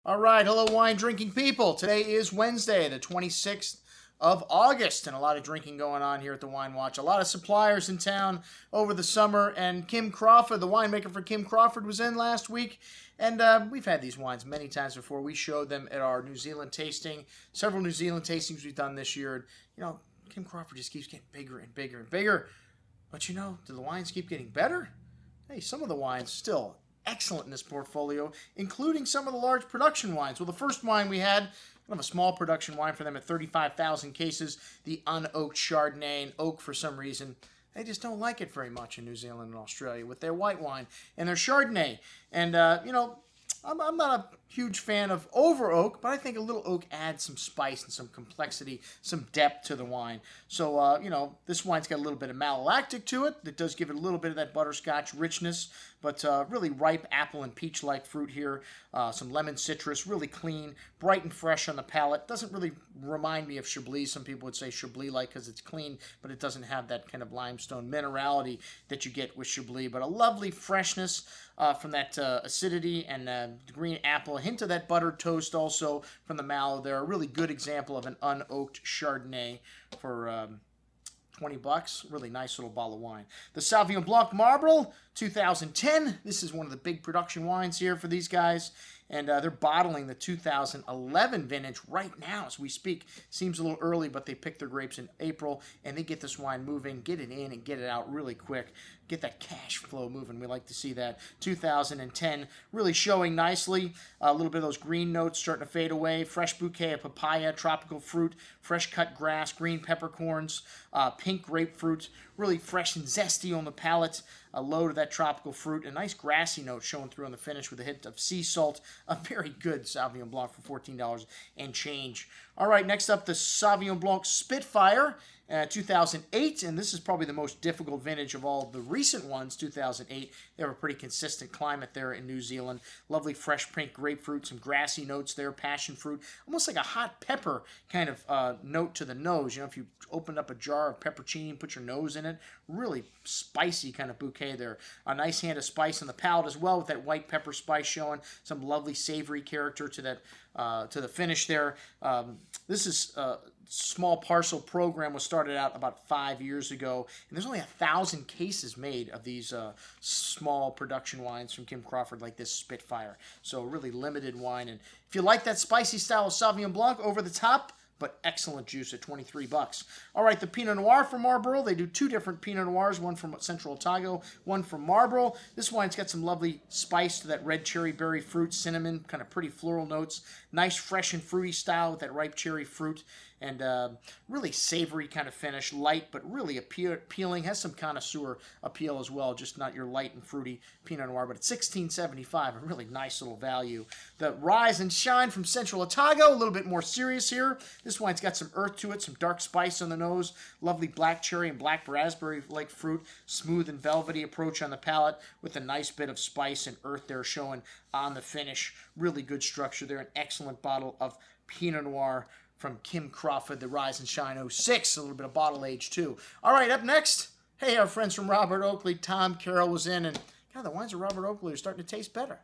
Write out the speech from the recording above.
All right, hello wine drinking people. Today is Wednesday, the 26th of August, and a lot of drinking going on here at the Wine Watch. A lot of suppliers in town over the summer, and Kim Crawford, the winemaker for Kim Crawford, was in last week. And we've had these wines many times before. We showed them at our New Zealand tasting, several New Zealand tastings we've done this year. And, you know, Kim Crawford just keeps getting bigger and bigger and bigger. But, you know, do the wines keep getting better? Hey, some of the wines still excellent in this portfolio, including some of the large production wines. Well, the first wine we had, kind of a small production wine for them at 35,000 cases, the Unoaked Chardonnay. And oak, for some reason, they just don't like it very much in New Zealand and Australia with their white wine and their Chardonnay. And, you know, I'm not a huge fan of over oak, but I think a little oak adds some spice and some complexity, some depth to the wine. So, you know, this wine's got a little bit of malolactic to it. That does give it a little bit of that butterscotch richness, but really ripe apple and peach-like fruit here. Some lemon citrus, really clean, bright and fresh on the palate. Doesn't really remind me of Chablis. Some people would say Chablis-like because it's clean, but it doesn't have that kind of limestone minerality that you get with Chablis. But a lovely freshness from that acidity and green apple. A hint of that buttered toast also from the mallow there. A really good example of an unoaked Chardonnay for 20 bucks. Really nice little bottle of wine. The Sauvignon Blanc Marlborough, 2010. This is one of the big production wines here for these guys. And they're bottling the 2011 vintage right now as we speak. Seems a little early, but they pick their grapes in April, and they get this wine moving, get it in, and get it out really quick. Get that cash flow moving. We like to see that. 2010 really showing nicely. A little bit of those green notes starting to fade away. Fresh bouquet of papaya, tropical fruit, fresh cut grass, green peppercorns, pink grapefruit. Really fresh and zesty on the palate. A load of that tropical fruit. A nice grassy note showing through on the finish with a hint of sea salt. A very good Sauvignon Blanc for $14 and change. All right, next up, the Sauvignon Blanc Spitfire, 2008, and this is probably the most difficult vintage of all the recent ones, 2008. They have a pretty consistent climate there in New Zealand. Lovely fresh pink grapefruit, some grassy notes there, passion fruit, almost like a hot pepper kind of note to the nose. You know, if you opened up a jar of peppercini and put your nose in it, really spicy kind of bouquet there. A nice hand of spice on the palate as well with that white pepper spice showing some lovely savory character to that to the finish there. This is a small parcel program was started out about 5 years ago, and there's only 1,000 cases made of these small production wines from Kim Crawford like this Spitfire. So really limited wine, and if you like that spicy style of Sauvignon Blanc, over the top, but excellent juice at 23 bucks. All right, the Pinot Noir from Marlborough. They do two different Pinot Noirs, one from Central Otago, one from Marlborough. This wine's got some lovely spice to that red cherry berry fruit, cinnamon, kind of pretty floral notes. Nice, fresh and fruity style with that ripe cherry fruit. And really savory kind of finish, light but really appealing. Has some connoisseur appeal as well, just not your light and fruity Pinot Noir, but it's $16.75, a really nice little value. The Rise and Shine from Central Otago, a little bit more serious here. This wine's got some earth to it, some dark spice on the nose, lovely black cherry and black raspberry-like fruit, smooth and velvety approach on the palate with a nice bit of spice and earth there showing on the finish. Really good structure there, an excellent bottle of Pinot Noir from Kim Crawford, the Rise and Shine 06, a little bit of bottle age too. All right, up next, hey, our friends from Robert Oakley, Tom Carroll was in, and God, the wines of Robert Oakley are starting to taste better.